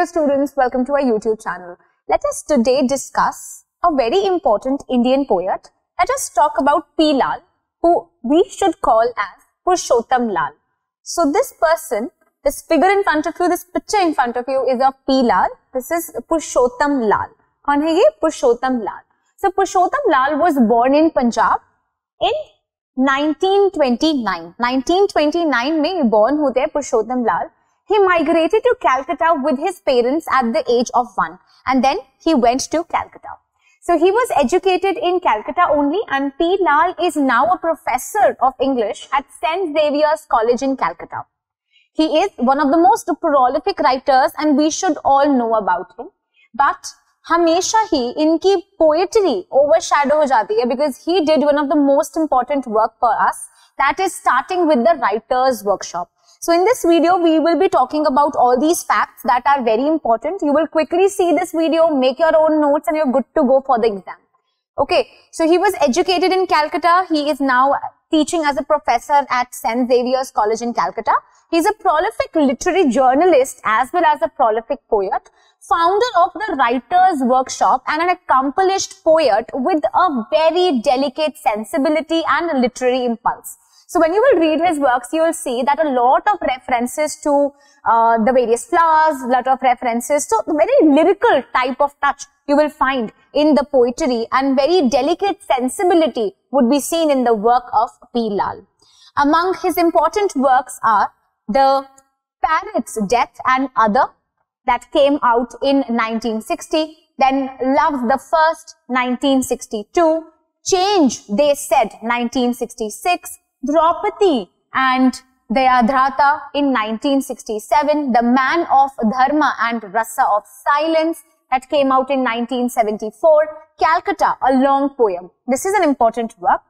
dear students, welcome to our YouTube channel. Let us today discuss a very important Indian poet. Let us talk about P. Lal, who we should call as Purushottam Lal. So this person, this figure in front of you, this picture in front of you is of P. Lal. This is Purushottam Lal. कौन है ये? Purushottam Lal. So Purushottam Lal was born in Punjab in 1929. 1929 में born होते हैं Purushottam Lal. He migrated to Calcutta with his parents at the age of 1 and then he went to Calcutta. So he was educated in Calcutta only, and P. Lal is now a professor of English at 𝐸𝐸𝐴𝐵 College in Calcutta. He is one of the most prolific writers and we should all know about him. But हमेशा ही इनकी poetry overshadow हो जाती है because he did one of the most important work for us, that is starting with the writer's workshop. So in this video, we will be talking about all these facts that are very important. You will quickly see this video, make your own notes and you're good to go for the exam. Okay, so he was educated in Calcutta. He is now teaching as a professor at 𝐸𝐸𝐴𝐵 College in Calcutta. He is a prolific literary journalist as well as a prolific poet, founder of the Writer's Workshop and an accomplished poet with a very delicate sensibility and literary impulse. So when you will read his works, you will see that a lot of references to the various flowers, lot of references to the very lyrical type of touch you will find in the poetry, and very delicate sensibility would be seen in the work of P. Lal. Among his important works are The Parrot's Death and Other, that came out in 1960, then Love the First, 1962, Change, They Said, 1966, Draupadi and Dayadhrata in 1967, The Man of Dharma and Rasa of Silence, that came out in 1974, Calcutta, a long poem. This is an important work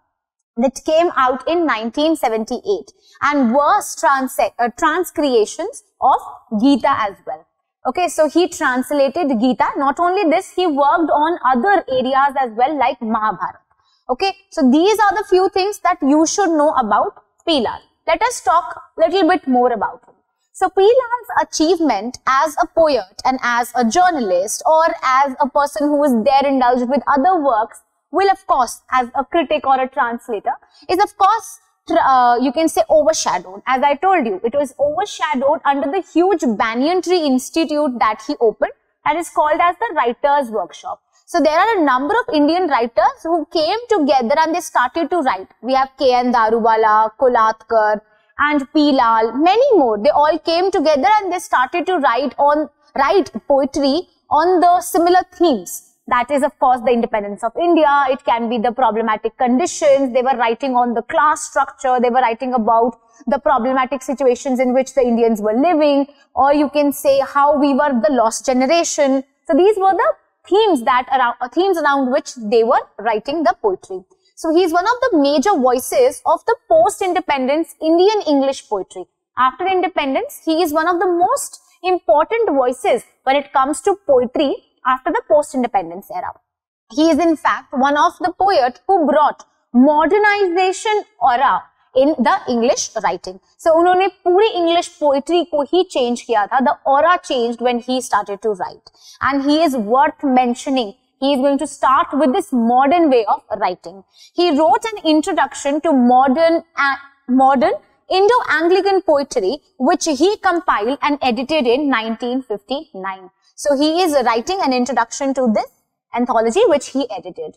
that came out in 1978 and verse transcreations of Gita as well. Okay, so he translated Gita. Not only this, he worked on other areas as well like Mahabharata. Okay, so these are the few things that you should know about P. Lal. Let us talk a little bit more about him. So P. Lal's achievement as a poet and as a journalist or as a person who is there indulged with other works will of course, as a critic or a translator, is of course you can say overshadowed. As I told you, it was overshadowed under the huge banyan tree institute that he opened, that is called as the Writer's Workshop. So there are a number of Indian writers who came together and they started to write. We have K.N. Daruwala, Kolatkar and P. Lal, many more. They all came together and they started to write poetry on the similar themes. That is, of course, the independence of India. It can be the problematic conditions. They were writing on the class structure. They were writing about the problematic situations in which the Indians were living. Or you can say how we were the lost generation. So these were the themes around which they were writing the poetry. So he is one of the major voices of the post-independence Indian English poetry. After independence, he is one of the most important voices when it comes to poetry after the post-independence era. He is in fact one of the poets who brought modernization aura in the English writing. So उन्होंने पूरी English poetry को ही change किया था. The aura changed when he started to write. And he is worth mentioning. He is going to start with this modern way of writing. He wrote an introduction to modern Indo-Anglican poetry, which he compiled and edited in 1959. So he is writing an introduction to this anthology which he edited.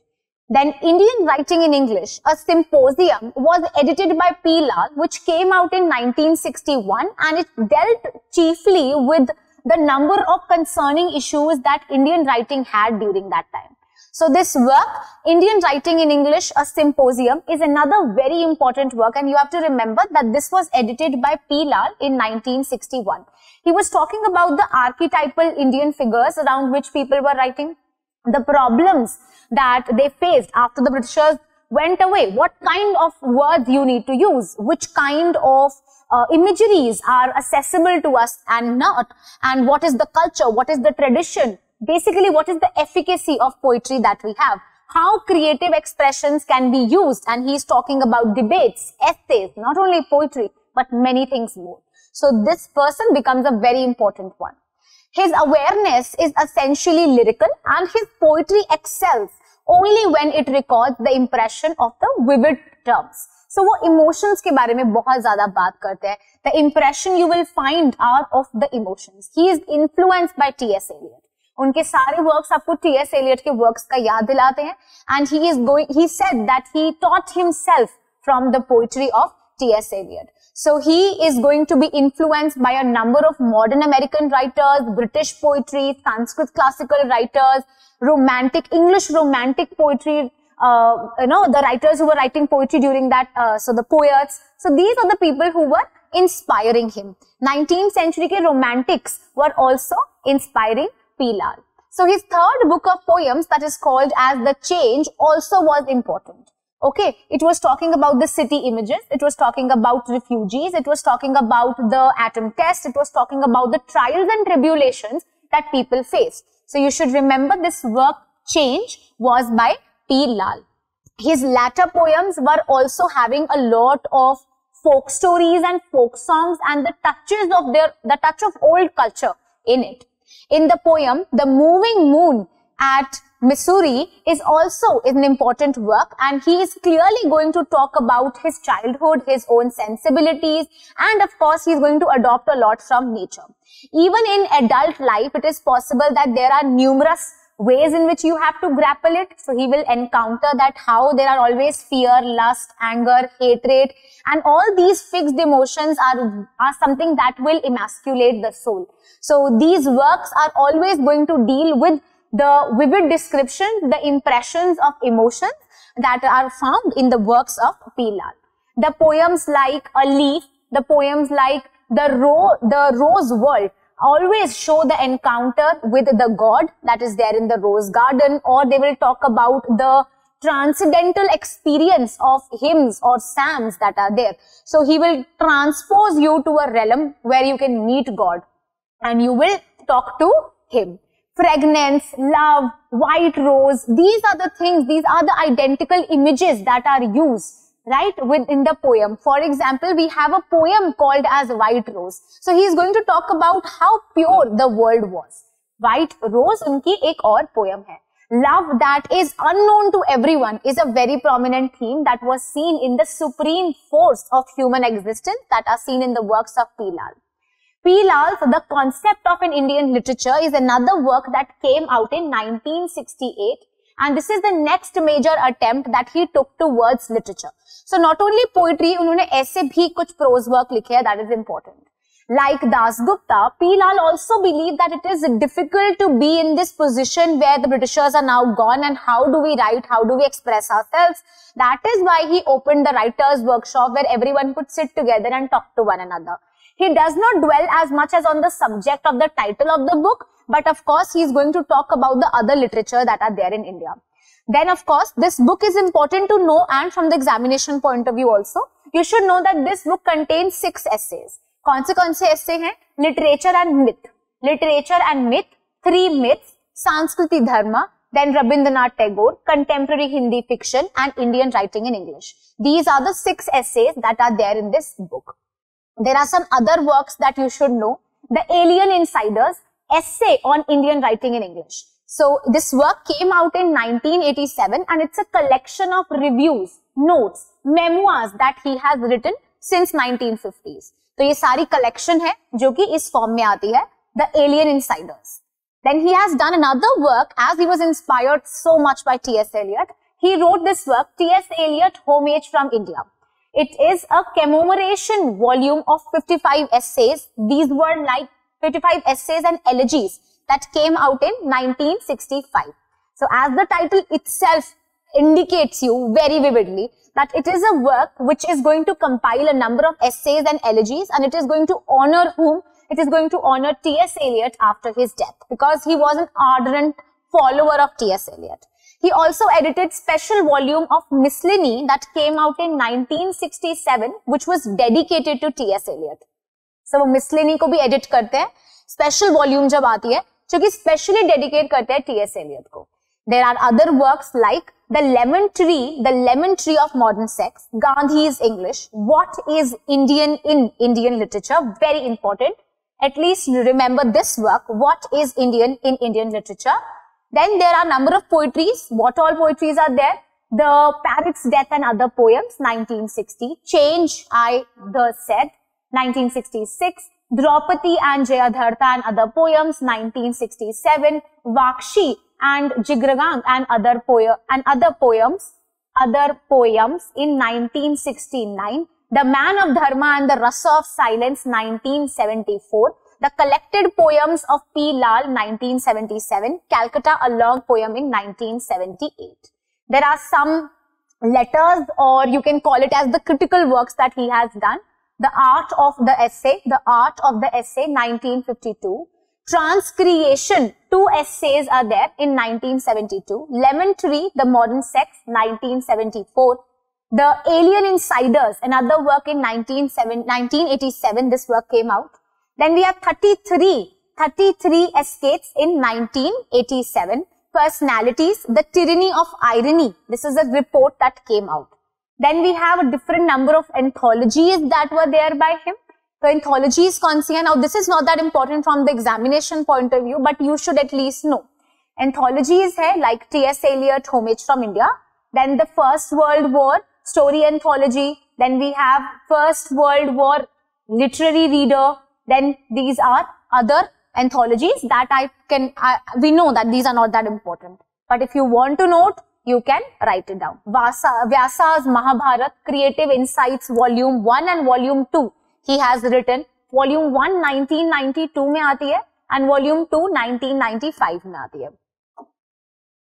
Then Indian Writing in English, a symposium was edited by P. Lal, which came out in 1961, and it dealt chiefly with the number of concerning issues that Indian writing had during that time. So this work, Indian Writing in English, a symposium, is another very important work, and you have to remember that this was edited by P. Lal in 1961. He was talking about the archetypal Indian figures around which people were writing, the problems that they faced after the Britishers went away, what kind of words you need to use, which kind of imageries are accessible to us and not, and what is the culture, what is the tradition, basically what is the efficacy of poetry that we have, how creative expressions can be used, and he is talking about debates, essays, not only poetry, but many things more. So this person becomes a very important one. His awareness is essentially lyrical and his poetry excels only when it records the impression of the vivid terms. So वो emotions के बारे में बहुत ज़्यादा बात करते हैं. The impression you will find are of the emotions. He is influenced by T.S. Eliot. उनके सारे works आपको T.S. Eliot के works का याद दिलाते हैं. And he said that he taught himself from the poetry of T.S. Eliot. So he is going to be influenced by a number of modern American writers, British poetry, Sanskrit classical writers, English romantic poetry, the writers who were writing poetry during that, so the poets. So these are the people who were inspiring him. 19th century ke romantics were also inspiring P. Lal. So his third book of poems, that is called as The Change, also was important. Okay, it was talking about the city images, it was talking about refugees, it was talking about the atom test, it was talking about the trials and tribulations that people faced. So you should remember this work, Change, was by P. Lal. His latter poems were also having a lot of folk stories and folk songs and the touch of old culture in it. In the poem, The Moving Moon at Missouri is also an important work, and he is clearly going to talk about his childhood, his own sensibilities, and of course he is going to adopt a lot from nature. Even in adult life, it is possible that there are numerous ways in which you have to grapple it. So he will encounter that how there are always fear, lust, anger, hatred, and all these fixed emotions are something that will emasculate the soul. So these works are always going to deal with the vivid descriptions, the impressions of emotions that are found in the works of P. Lal. The poems like A Leaf, the poems like The Rose World always show the encounter with the god that is there in the rose garden, or they will talk about the transcendental experience of hymns or psalms that are there. So he will transpose you to a realm where you can meet God and you will talk to him. Fragrance, love, white rose, these are the things, these are the identical images that are used, right, within the poem. For example, we have a poem called as White Rose. So he is going to talk about how pure the world was. White Rose, unki ek aur poem hai. Love that is unknown to everyone is a very prominent theme that was seen in the supreme force of human existence that are seen in the works of P. Lal. P. Lal's The Concept of an Indian Literature is another work that came out in 1968, and this is the next major attempt that he took towards literature. So not only poetry, उन्होंने ऐसे भी कुछ prose work लिखे हैं, that is important. Like Dasgupta, P. Lal also believed that it is difficult to be in this position where the Britishers are now gone, and how do we write, how do we express ourselves. That is why he opened the writer's workshop where everyone could sit together and talk to one another. He does not dwell as much as on the subject of the title of the book, but of course he is going to talk about the other literature that are there in India. Then of course this book is important to know, and from the examination point of view also, you should know that this book contains 6 essays. कौन से essay हैं? Literature and Myth. Literature and Myth, 3 myths, Sanskriti Dharma, then Rabindranath Tagore, Contemporary Hindi Fiction, and Indian Writing in English. These are the 6 essays that are there in this book. There are some other works that you should know. The Alien Insiders, Essay on Indian Writing in English. So this work came out in 1987, and it's a collection of reviews, notes, memoirs that he has written since 1950s. तो ये सारी collection है जो कि इस form में आती है, The Alien Insiders. Then he has done another work, as he was inspired so much by T.S. Eliot. He wrote this work, T.S. Eliot, Homage from India. It is a commemoration volume of 55 essays. These were like 55 essays and elegies that came out in 1965. So as the title itself indicates you very vividly, that it is a work which is going to compile a number of essays and elegies, and it is going to honor whom? It is going to honor T.S. Eliot after his death, because he was an ardent follower of T.S. Eliot. He also edited special volume of Miscellany that came out in 1967, which was dedicated to T.S. Eliot. So Miscellany को भी edit करते हैं, special volume जब आती है, जो कि specially dedicate करते हैं T.S. Eliot को. There are other works like The Lemon Tree of Modern Sex, Gandhi's English, What is Indian in Indian Literature, very important, At least remember this work. What is Indian in Indian literature? Then there are number of poetries. What all poetries are there? The Parrot's Death and Other Poems, 1960. Change, I the Said, 1966. Draupadi and Jayadharta and Other Poems, 1967. Vakshi and 𝐸𝐸𝐿𝐸𝐸𝐸 and Other Poems in 1969. The Man of Dharma and the Rasa of Silence, 1974. The Collected Poems of P. Lal, 1977. Calcutta, a Long Poem in 1978. There are some letters, or you can call it as the critical works that he has done. The Art of the Essay, 1952. Transcreation, 2 essays are there in 1972. Lemon Tree, The Modern Sex, 1974. The Alien Insiders, another work in 1987, this work came out. Then we have 33 Escapes in 1987. Personalities, The Tyranny of Irony, this is a report that came out. Then we have a different number of anthologies that were there by him. The anthologies kaun si hai? Now this is not that important from the examination point of view, but you should at least know. Anthologies hai like T.S. Eliot, Homage from India. Then the First World War Story Anthology. Then we have First World War Literary Reader. Then these are other anthologies that we know that these are not that important. But if you want to note, you can write it down. Vyasa's Mahabharat, Creative Insights, Volume 1 and Volume 2. He has written. Volume 1, 1992 mein aati hai, and Volume 2, 1995 mein aati hai.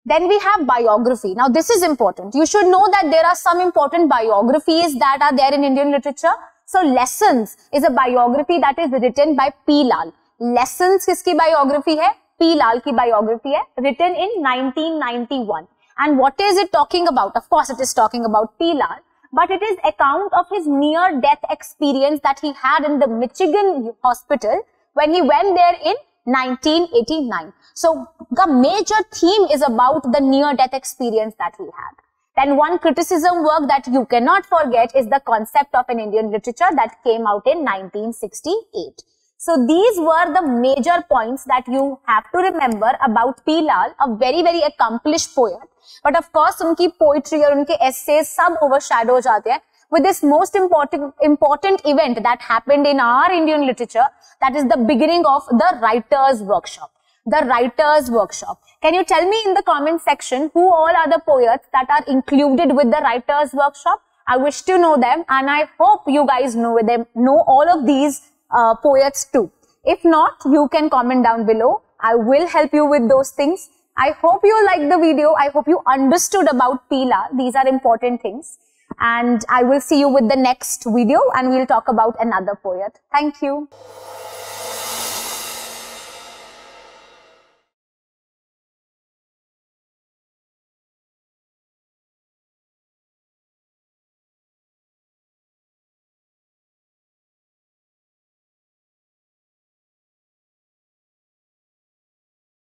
Then we have biography. Now this is important. You should know that there are some important biographies that are there in Indian literature. So Lessons is a biography that is written by P. Lal. Lessons kiski biography hai? P. Lal ki biography hai, written in 1991. And what is it talking about? Of course, it is talking about P. Lal, but it is account of his near-death experience that he had in the Michigan hospital when he went there in 1989. So the major theme is about the near-death experience that he had. Then one criticism work that you cannot forget is The Concept of an Indian Literature that came out in 1968. So these were the major points that you have to remember about P. Lal, a very, very accomplished poet. But of course, unki poetry or unke essays sab overshadow ho jate hain with this most important event that happened in our Indian literature, that is the beginning of the Writers' Workshop. The Writers' Workshop. Can you tell me in the comment section who all are the poets that are included with the Writers' Workshop? I wish to know them, and I hope you guys know all of these poets too. If not, you can comment down below. I will help you with those things. I hope you liked the video. I hope you understood about P. Lal. These are important things. And I will see you with the next video, and we'll talk about another poet. Thank you.